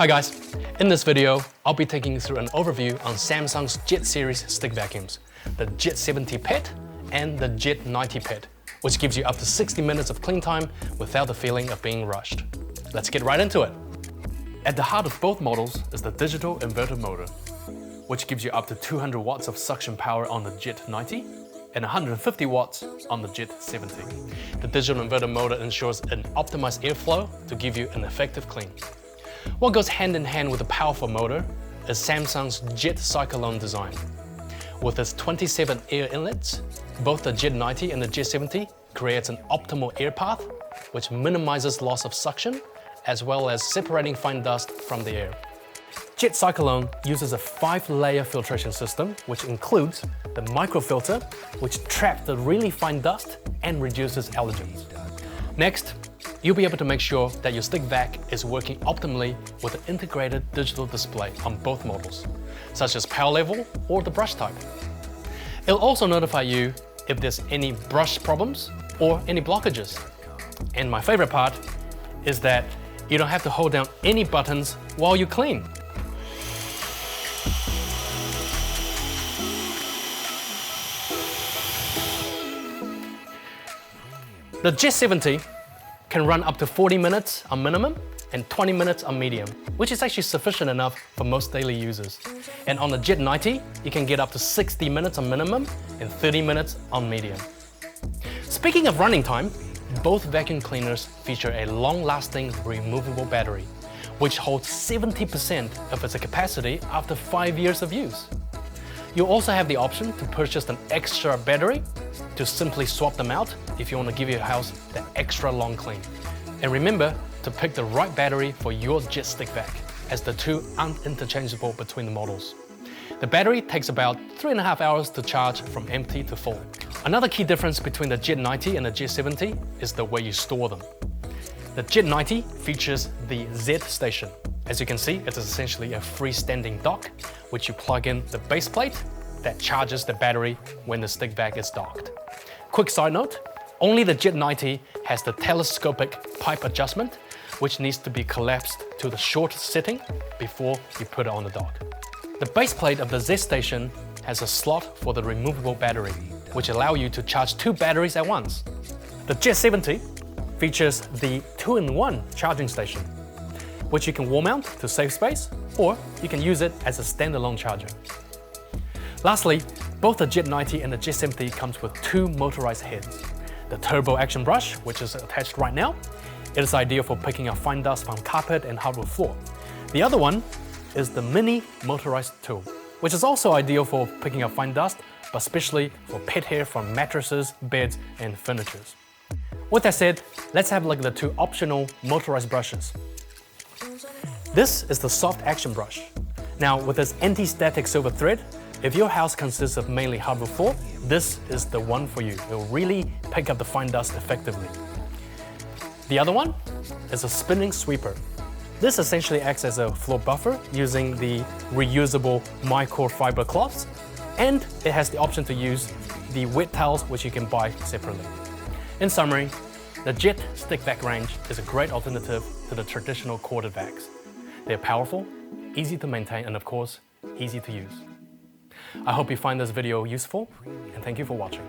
Hi guys, in this video, I'll be taking you through an overview on Samsung's Jet series stick vacuums, the Jet 70 PET and the Jet 90 PET, which gives you up to 60 minutes of clean time without the feeling of being rushed. Let's get right into it. At the heart of both models is the Digital Inverter Motor, which gives you up to 200 watts of suction power on the Jet 90 and 150 watts on the Jet 70. The Digital Inverter Motor ensures an optimized airflow to give you an effective clean. What goes hand in hand with the powerful motor is Samsung's Jet Cyclone design. With its 27 air inlets, both the Jet 90 and the Jet 70 creates an optimal air path, which minimizes loss of suction, as well as separating fine dust from the air. Jet Cyclone uses a 5-layer filtration system, which includes the microfilter, which traps the really fine dust and reduces allergens. Next, you'll be able to make sure that your stick vac is working optimally with an integrated digital display on both models, such as power level or the brush type. It'll also notify you if there's any brush problems or any blockages. And my favorite part is that you don't have to hold down any buttons while you clean. The Jet 70 can run up to 40 minutes on minimum and 20 minutes on medium, which is actually sufficient enough for most daily users. And on the Jet 90, you can get up to 60 minutes on minimum and 30 minutes on medium. Speaking of running time, both vacuum cleaners feature a long-lasting removable battery, which holds 70% of its capacity after 5 years of use. You also have the option to purchase an extra battery to simply swap them out if you want to give your house that extra long clean. And remember to pick the right battery for your Jet Stick Vac, as the two aren't interchangeable between the models. The battery takes about 3.5 hours to charge from empty to full. Another key difference between the Jet 90 and the Jet 70 is the way you store them. The Jet 90 features the Z station. As you can see, it is essentially a freestanding dock, which you plug in the base plate that charges the battery when the stick vac is docked. Quick side note, only the Jet 90 has the telescopic pipe adjustment, which needs to be collapsed to the shortest setting before you put it on the dock. The base plate of the Z station has a slot for the removable battery, which allows you to charge 2 batteries at once. The Jet 70 features the 2-in-1 charging station, which you can wall mount to save space, or you can use it as a standalone charger. Lastly, both the Jet 90 and the Jet 70 comes with 2 motorized heads. The turbo action brush, which is attached right now, it is ideal for picking up fine dust from carpet and hardwood floor. The other one is the mini motorized tool, which is also ideal for picking up fine dust, but especially for pet hair from mattresses, beds, and furniture. With that said, let's have a look at the 2 optional motorized brushes. This is the soft action brush. Now, with this anti-static silver thread, if your house consists of mainly hardwood floor, this is the one for you. It will really pick up the fine dust effectively. The other one is a spinning sweeper. This essentially acts as a floor buffer using the reusable microfiber cloths, and it has the option to use the wet towels, which you can buy separately. In summary, the Jet Stick Vac range is a great alternative to the traditional corded vacs. They're powerful, easy to maintain, and of course, easy to use. I hope you find this video useful, and thank you for watching.